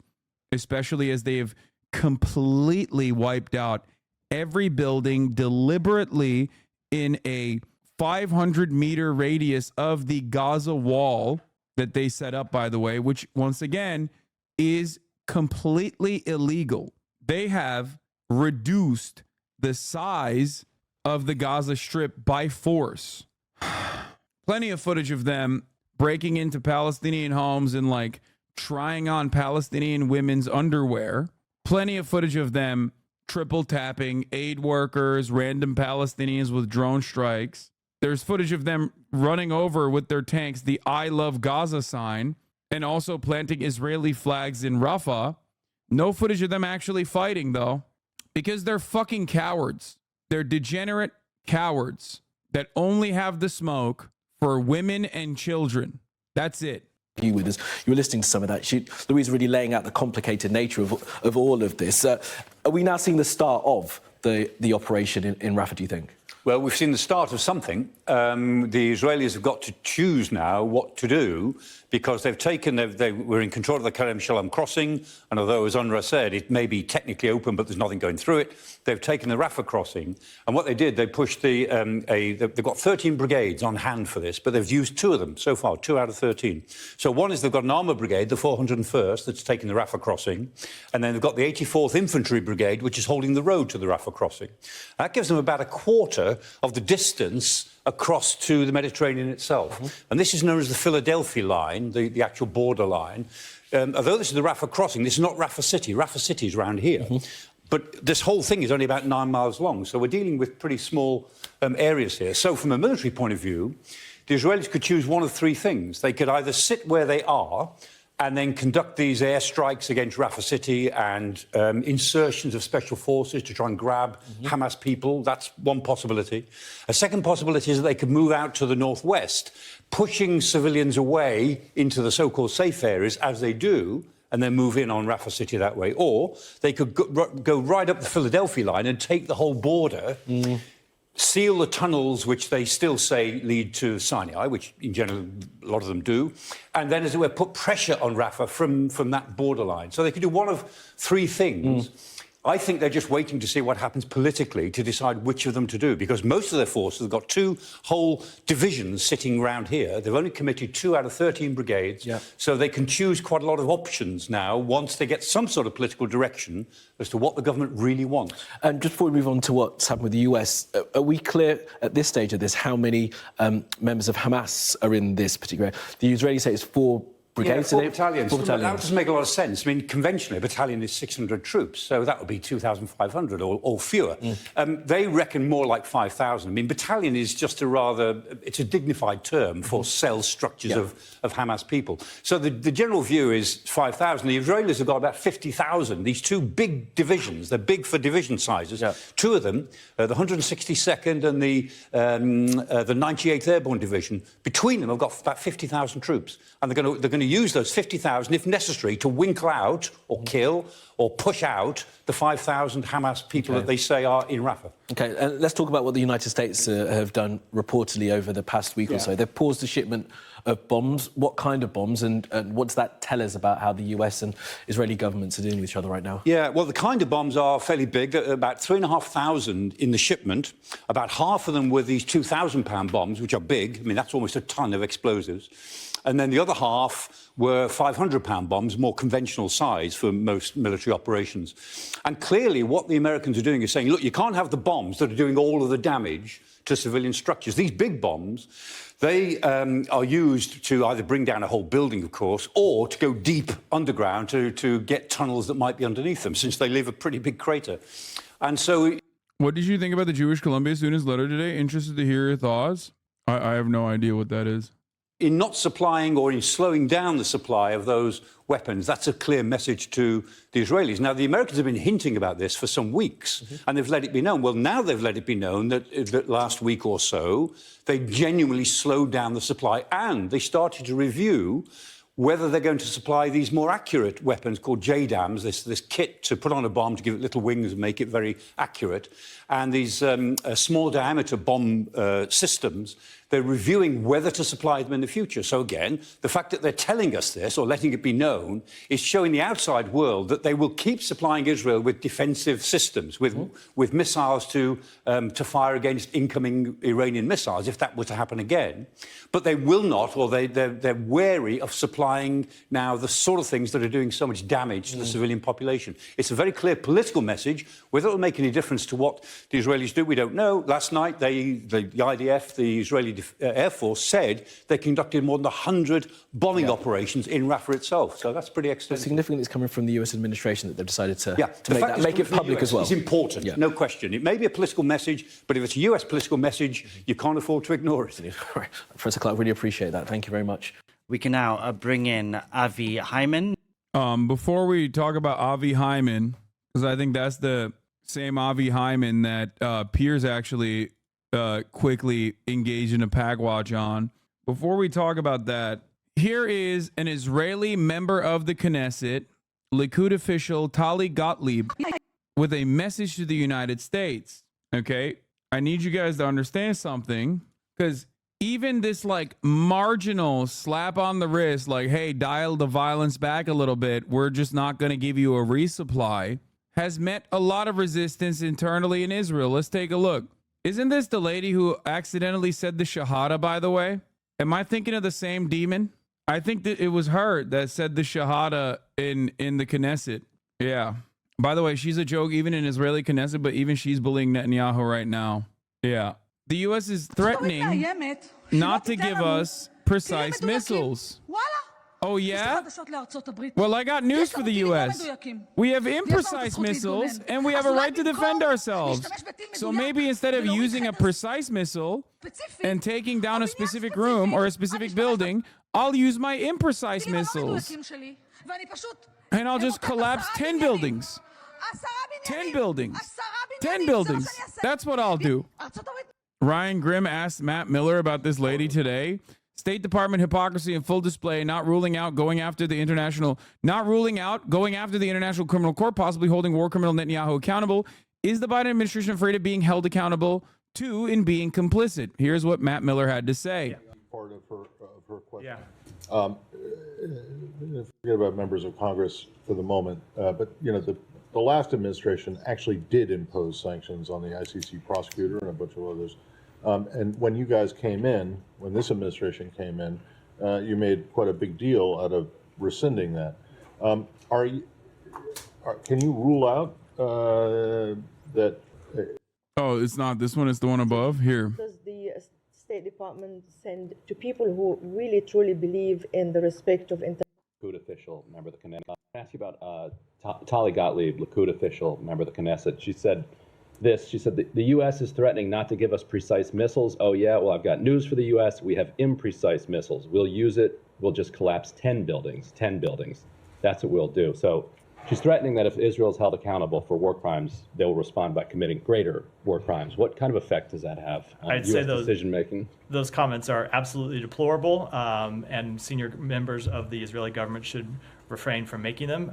especially as they have completely wiped out every building deliberately in a 500-meter radius of the Gaza wall that they set up, by the way, which once again is completely illegal. They have reduced the size of the Gaza Strip by force. Plenty of footage of them breaking into Palestinian homes and like trying on Palestinian women's underwear. Plenty of footage of them triple tapping aid workers, random Palestinians with drone strikes. There's footage of them running over with their tanks the I Love Gaza sign and also planting Israeli flags in Rafah. No footage of them actually fighting, though, because they're fucking cowards. They're degenerate cowards that only have the smoke for women and children. That's it. You with us. You were listening to some of that. Louise really laying out the complicated nature of all of this. Are we now seeing the start of the operation in Rafah, do you think? Well, we've seen the start of something. The Israelis have got to choose now what to do because they were in control of the Kerem Shalom crossing, and although, as UNRWA said, it may be technically open, but there's nothing going through it, they've taken the Rafah crossing. And what they did, they pushed they've got 13 brigades on hand for this, but they've used 2 of them so far, 2 out of 13. So one is they've got an armour brigade, the 401st, that's taking the Rafah crossing, and then they've got the 84th Infantry Brigade, which is holding the road to the Rafah crossing. That gives them about a quarter of the distance across to the Mediterranean itself. Mm-hmm. And this is known as the Philadelphia line, the actual border line. Although this is the Rafah crossing, this is not Rafah City. Rafah City is around here. Mm-hmm. But this whole thing is only about 9 miles long, so we're dealing with pretty small areas here. So from a military point of view, the Israelis could choose one of 3 things. They could either sit where they are and then conduct these airstrikes against Rafah City and insertions of special forces to try and grab Hamas people. That's one possibility. A second possibility is that they could move out to the northwest, pushing civilians away into the so-called safe areas, as they do, and then move in on Rafah City that way. Or they could go right up the Philadelphia line and take the whole border, seal the tunnels, which they still say lead to Sinai, which in general a lot of them do, and then, as it were, put pressure on Rafah from that borderline. So they could do one of 3 things. I think they're just waiting to see what happens politically to decide which of them to do, because most of their forces have got 2 whole divisions sitting around here. They've only committed 2 out of 13 brigades, so they can choose quite a lot of options now once they get some sort of political direction as to what the government really wants. And just before we move on to what's happened with the US, are we clear at this stage of this how many members of Hamas are in this particular area? The Israelis say it's 4 brigades, 4 battalions. 4 battalions. That doesn't make a lot of sense. I mean, conventionally, a battalion is 600 troops, so that would be 2,500 or fewer. They reckon more like 5,000. I mean, battalion is just it's a dignified term for cell structures of Hamas people. So the general view is 5,000. The Israelis have got about 50,000. These 2 big divisions, they're big for division sizes. 2 of them, the 162nd and the 98th Airborne Division, between them have got about 50,000 troops, and they're going to to use those 50,000, if necessary, to winkle out or kill or push out the 5,000 Hamas people that they say are in Rafah. Okay, let's talk about what the United States have done reportedly over the past week or so. They've paused the shipment of bombs. What kind of bombs, and what does that tell us about how the US and Israeli governments are dealing with each other right now? Yeah, well, the kind of bombs are fairly big. About 3,500 in the shipment. About half of them were these 2,000-pound bombs, which are big. I mean, that's almost a ton of explosives. And then the other half were 500-pound bombs, more conventional size for most military operations. And clearly what the Americans are doing is saying, look, you can't have the bombs that are doing all of the damage to civilian structures. These big bombs, they are used to either bring down a whole building, of course, or to go deep underground to get tunnels that might be underneath them, since they leave a pretty big crater. And so... What did you think about the Jewish Columbia student's letter today? Interested to hear your thoughts? I have no idea what that is. In not supplying or in slowing down the supply of those weapons, that's a clear message to the Israelis. Now, the Americans have been hinting about this for some weeks, and they've let it be known. Well, now they've let it be known that last week or so, they genuinely slowed down the supply, and they started to review whether they're going to supply these more accurate weapons called JDAMs, this kit to put on a bomb to give it little wings and make it very accurate, and these small diameter bomb systems. They're reviewing whether to supply them in the future. So again, the fact that they're telling us this or letting it be known is showing the outside world that they will keep supplying Israel with defensive systems, with missiles to fire against incoming Iranian missiles, if that were to happen again. But they will not, or they're wary of supplying now the sort of things that are doing so much damage to the civilian population. It's a very clear political message. Whether it will make any difference to what the Israelis do, we don't know. Last night, the IDF, the Israeli Air Force, said they conducted more than 100 bombing operations in Rafah itself. So that's pretty extensive. Significantly, it's coming from the US administration that they've decided to make it public as well. It's important, no question. It may be a political message, but if it's a US political message, you can't afford to ignore it. Professor Clark, really appreciate that. Thank you very much. We can now bring in Avi Hyman. Before we talk about Avi Hyman, because I think that's the same Avi Hyman that Piers actually quickly engaged in a pack watch on. Before we talk about that, here is an Israeli member of the Knesset, Likud official Tali Gottlieb, with a message to the United States. Okay, I need you guys to understand something, because even this like marginal slap on the wrist, like, hey, dial the violence back a little bit, we're just not going to give you a resupply, has met a lot of resistance internally in Israel. Let's take a look. Isn't this the lady who accidentally said the Shahada, by the way? Am I thinking of the same demon? I think that it was her that said the Shahada in the Knesset. Yeah. By the way, she's a joke even in Israeli Knesset, but even she's bullying Netanyahu right now. Yeah. The U.S. is threatening not to give us precise missiles. Oh, yeah? Well, I got news for the U.S. We have imprecise missiles, and we have a right to defend ourselves. So maybe instead of using a precise missile and taking down a specific room or a specific building, I'll use my imprecise missiles. And I'll just collapse 10 buildings. 10 buildings. 10 buildings. That's what I'll do. Ryan Grimm asked Matt Miller about this lady today. State Department hypocrisy in full display, not ruling out going after the International Criminal Court, possibly holding war criminal Netanyahu accountable. Is the Biden administration afraid of being held accountable, too, in being complicit? Here's what Matt Miller had to say. Part of her question. Forget about members of Congress for the moment, but you know the last administration actually did impose sanctions on the ICC prosecutor and a bunch of others. And when you guys came in, when this administration came in, you made quite a big deal out of rescinding that. Can you rule out that? Oh, it's not this one. It's the one above here. Does the State Department send to people who really truly believe in the respect of Likud official, member of the Knesset? I asked you about Tali Gottlieb, Likud official, member of the Knesset. She said this. She said the U.S. is threatening not to give us precise missiles. Oh, yeah, well, I've got news for the U.S. We have imprecise missiles. We'll use it. We'll just collapse 10 buildings. 10 buildings. That's what we'll do. So She's threatening that if Israel is held accountable for war crimes, they will respond by committing greater war crimes. What kind of effect does that have on U.S. decision making? Those comments are absolutely deplorable, and senior members of the Israeli government should refrain from making them.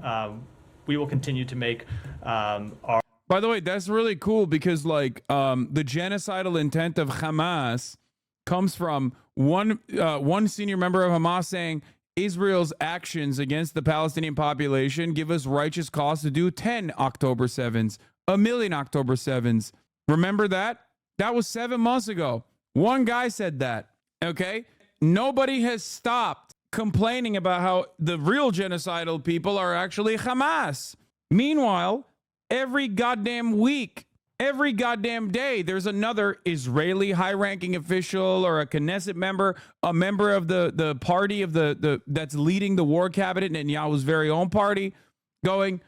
We will continue to make our. By the way, that's really cool because like the genocidal intent of Hamas comes from one senior member of Hamas saying Israel's actions against the Palestinian population give us righteous cause to do 10 October 7s, a million October 7s. Remember that? That was 7 months ago. One guy said that, okay? Nobody has stopped complaining about how the real genocidal people are actually Hamas. Meanwhile, every goddamn week, every goddamn day, there's another Israeli high-ranking official or a Knesset member, a member of the party of the that's leading the war cabinet, Netanyahu's very own party, going,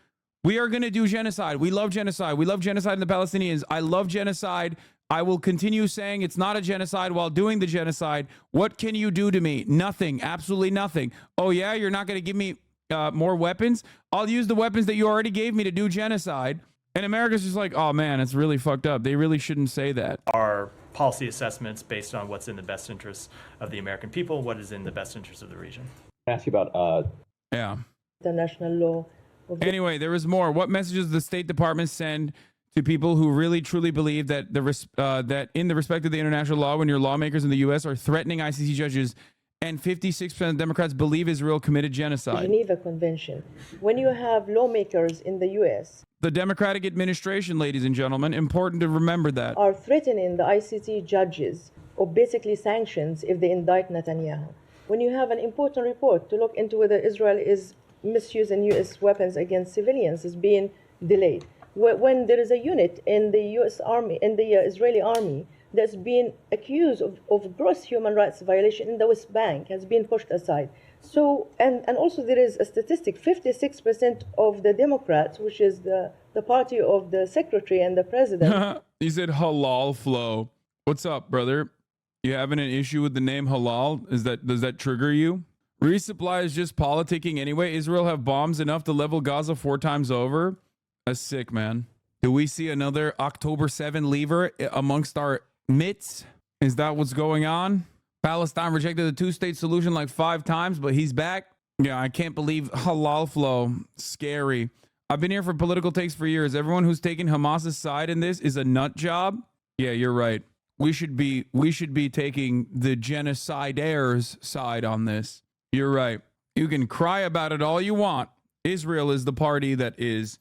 we are going to do genocide. We love genocide. We love genocide in the Palestinians. I love genocide. I will continue saying it's not a genocide while doing the genocide. What can you do to me? Nothing. Absolutely nothing. Oh, yeah? You're not going to give me more weapons? I'll use the weapons that you already gave me to do genocide. And America's just like, oh, man, it's really fucked up. They really shouldn't say that. Our policy assessments based on what's in the best interests of the American people, what is in the best interest of the region. Ask you about yeah, international law. Anyway, there is more. What messages does the State Department send to people who really truly believe that that in the respect of the international law, when your lawmakers in the U.S. are threatening ICC judges, and 56% of Democrats believe Israel committed genocide? Geneva Convention. When you have lawmakers in the U.S. The Democratic administration, ladies and gentlemen, important to remember that, are threatening the ICC judges of basically sanctions if they indict Netanyahu. When you have an important report to look into whether Israel is misusing U.S. weapons against civilians is being delayed. When there is a unit in the U.S. Army, in the Israeli army, that's been accused of gross human rights violation in the West Bank, has been pushed aside. So, and also there is a statistic, 56% of the Democrats, which is the party of the secretary and the president. He said halal flow. What's up, brother? You having an issue with the name halal? Does that trigger you? Resupply is just politicking anyway. Israel have bombs enough to level Gaza 4 times over. That's sick, man. Do we see another October 7 lever amongst our midst? Is that what's going on? Palestine rejected the 2-state solution like 5 times, but he's back. Yeah, I can't believe halal flow. Scary. I've been here for political takes for years. Everyone who's taking Hamas's side in this is a nut job. Yeah, you're right. We should be taking the genociders' side on this. You're right. You can cry about it all you want. Israel is the party that is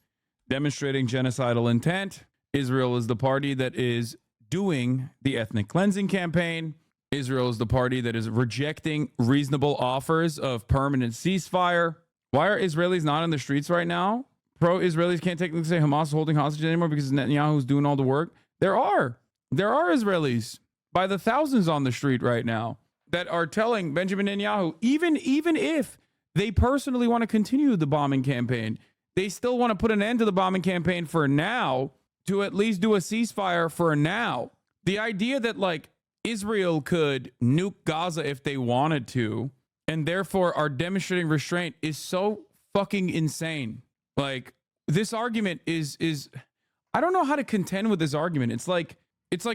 demonstrating genocidal intent. Israel is the party that is doing the ethnic cleansing campaign. Israel is the party that is rejecting reasonable offers of permanent ceasefire. Why are Israelis not in the streets right now? Pro-Israelis can't technically say Hamas is holding hostage anymore because Netanyahu is doing all the work. There are Israelis by the thousands on the street right now that are telling Benjamin Netanyahu, even if they personally want to continue the bombing campaign, they still want to put an end to the bombing campaign for now, to at least do a ceasefire for now. The idea that like Israel could nuke Gaza if they wanted to, and therefore are demonstrating restraint, is so fucking insane. Like, this argument is I don't know how to contend with this argument. It's like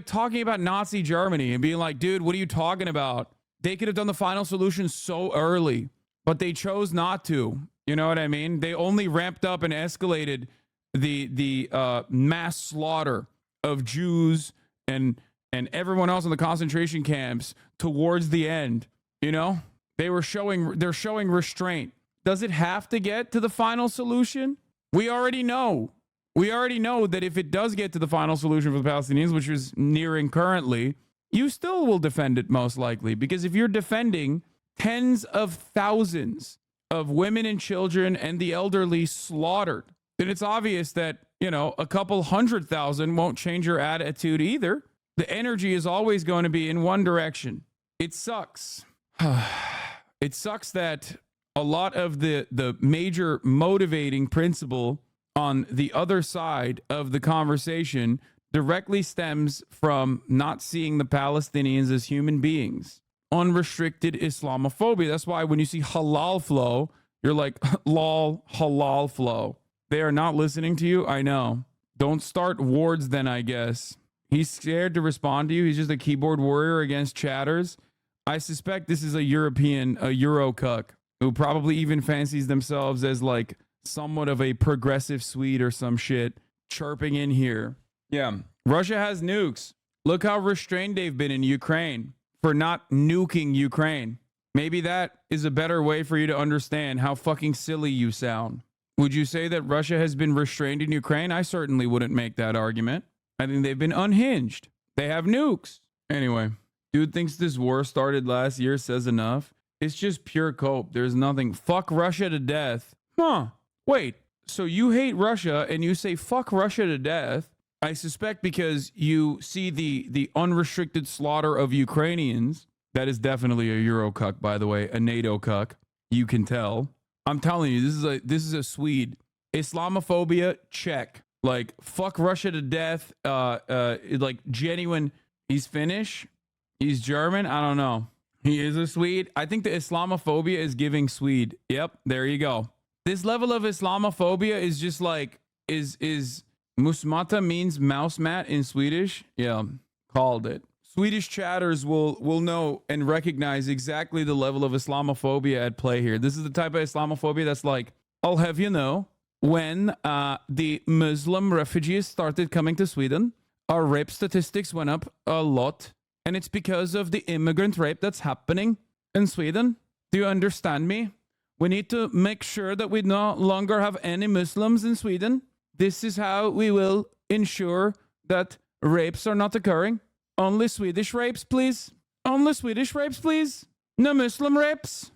talking about Nazi Germany and being like, dude, what are you talking about? They could have done the final solution so early, but they chose not to. You know what I mean? They only ramped up and escalated the mass slaughter of Jews and everyone else in the concentration camps towards the end. You know, they're showing restraint. Does it have to get to the final solution? We already know that if it does get to the final solution for the Palestinians, which is nearing currently, you still will defend it most likely, because if you're defending tens of thousands of women and children and the elderly slaughtered, then it's obvious that, you know, a couple 100,000 won't change your attitude either. The energy is always going to be in one direction. It sucks. It sucks that a lot of the major motivating principle on the other side of the conversation directly stems from not seeing the Palestinians as human beings. Unrestricted Islamophobia. That's why when you see halal flow, you're like, lol, halal flow. They are not listening to you. I know. Don't start wards then, I guess. He's scared to respond to you. He's just a keyboard warrior against chatters. I suspect this is a Euro cuck who probably even fancies themselves as like somewhat of a progressive Swede or some shit chirping in here. Yeah. Russia has nukes. Look how restrained they've been in Ukraine for not nuking Ukraine. Maybe that is a better way for you to understand how fucking silly you sound. Would you say that Russia has been restrained in Ukraine? I certainly wouldn't make that argument. I think they've been unhinged. They have nukes. Anyway, dude thinks this war started last year, says enough. It's just pure cope. There's nothing. Fuck Russia to death. Huh. Wait, so you hate Russia and you say fuck Russia to death. I suspect because you see the unrestricted slaughter of Ukrainians. That is definitely a Euro cuck, by the way, a NATO cuck. You can tell. I'm telling you, this is a Swede. Islamophobia, check. Like fuck Russia to death. Like genuine. He's Finnish. He's German. I don't know. He is a Swede. I think the Islamophobia is giving Swede. Yep, there you go. This level of Islamophobia is just like is musmata means mouse mat in Swedish. Yeah, called it. Swedish chatters will know and recognize exactly the level of Islamophobia at play here. This is the type of Islamophobia that's like, I'll have you know, when the Muslim refugees started coming to Sweden, our rape statistics went up a lot. And it's because of the immigrant rape that's happening in Sweden. Do you understand me? We need to make sure that we no longer have any Muslims in Sweden. This is how we will ensure that rapes are not occurring. Only Swedish rapes, please. Only Swedish rapes, please. No Muslim rapes.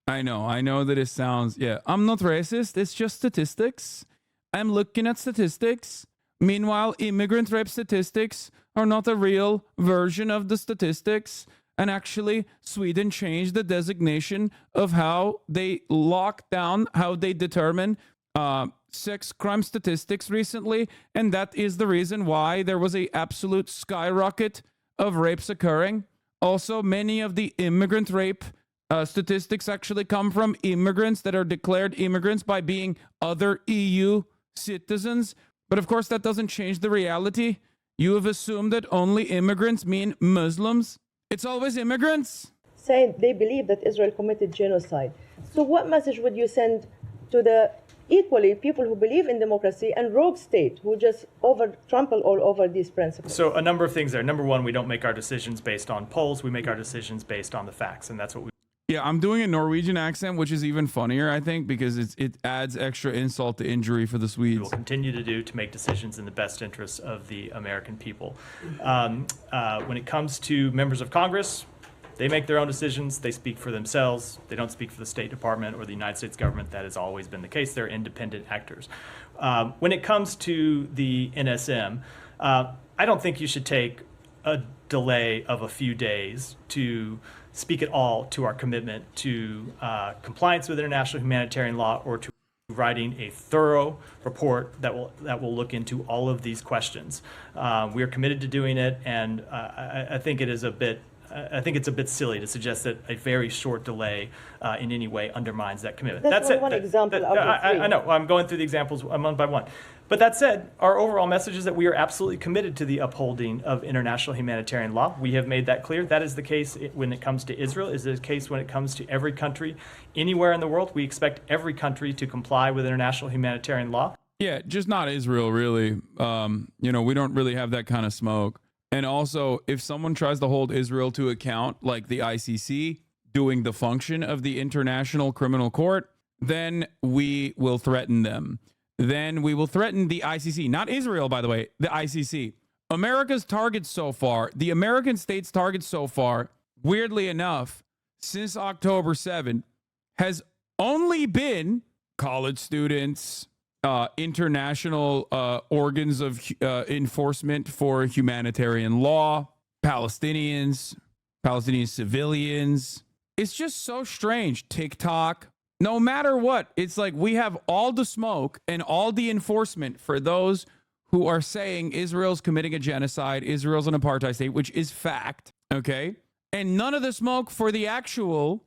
I know that it sounds, yeah, I'm not racist. It's just statistics. I'm looking at statistics. Meanwhile, immigrant rape statistics are not a real version of the statistics. And actually, Sweden changed the designation of how they lock down, how they determine sex crime statistics recently. And that is the reason why there was an absolute skyrocket of rapes occurring. Also, many of the immigrant rape statistics actually come from immigrants that are declared immigrants by being other EU citizens. But of course, that doesn't change the reality. You have assumed that only immigrants mean Muslims. It's always immigrants. Saying they believe that Israel committed genocide. So what message would you send to the equally people who believe in democracy and rogue state who just trample all over these principles? So a number of things there. Number one, we don't make our decisions based on polls. We make our decisions based on the facts, and that's what we. Yeah, I'm doing a Norwegian accent, which is even funnier, I think, because it adds extra insult to injury for the Swedes. We will continue to do to make decisions in the best interests of the American people. When it comes to members of Congress, they make their own decisions. They speak for themselves. They don't speak for the State Department or the United States government. That has always been the case. They're independent actors. When it comes to the NSM, I don't think you should take a delay of a few days to speak at all to our commitment to compliance with international humanitarian law or to writing a thorough report that will look into all of these questions. We are committed to doing it, and I think it is a bit. I think it's a bit silly to suggest that a very short delay in any way undermines that commitment. That's one example out of three. I know. I'm going through the examples one by one. But that said, our overall message is that we are absolutely committed to the upholding of international humanitarian law. We have made that clear. That is the case when it comes to Israel. Is the case when it comes to every country anywhere in the world. We expect every country to comply with international humanitarian law. Yeah, just not Israel, really. We don't really have that kind of smoke. And also, if someone tries to hold Israel to account, like the ICC doing the function of the International Criminal Court, then we will threaten them. Then we will threaten the ICC, not Israel, by the way, the ICC. America's targets so far, the American states' targets so far, weirdly enough, since October 7th, has only been college students, international organs of enforcement for humanitarian law, Palestinian civilians. It's just so strange. TikTok. No matter what, it's like we have all the smoke and all the enforcement for those who are saying Israel's committing a genocide, Israel's an apartheid state, which is fact, okay? And none of the smoke for the actual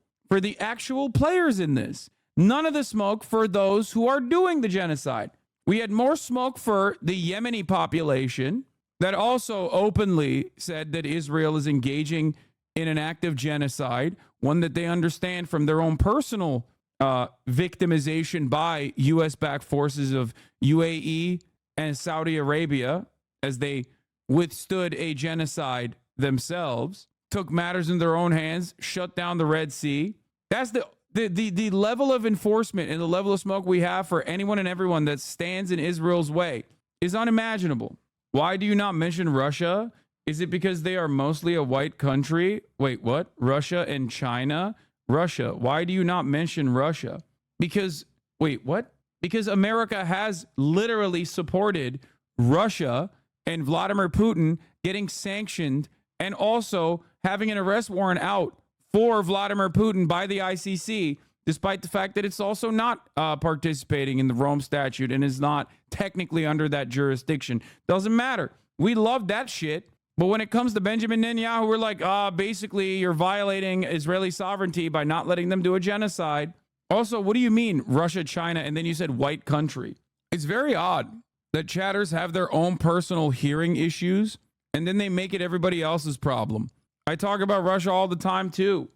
players in this. None of the smoke for those who are doing the genocide. We had more smoke for the Yemeni population that also openly said that Israel is engaging in an act of genocide, one that they understand from their own personal victimization by U.S.-backed forces of UAE and Saudi Arabia as they withstood a genocide themselves, took matters in their own hands, shut down the Red Sea. That's the level of enforcement and the level of smoke we have for anyone and everyone that stands in Israel's way is unimaginable. Why do you not mention Russia? Is it because they are mostly a white country? Wait, what? Russia and China? Russia. Why do you not mention Russia? Because, wait, what? Because America has literally supported Russia and Vladimir Putin getting sanctioned and also having an arrest warrant out for Vladimir Putin by the ICC, despite the fact that it's also not participating in the Rome Statute and is not technically under that jurisdiction. Doesn't matter. We love that shit. But when it comes to Benjamin Netanyahu, we're like, basically, you're violating Israeli sovereignty by not letting them do a genocide. Also, what do you mean, Russia, China, and then you said white country? It's very odd that chatters have their own personal hearing issues, and then they make it everybody else's problem. I talk about Russia all the time, too.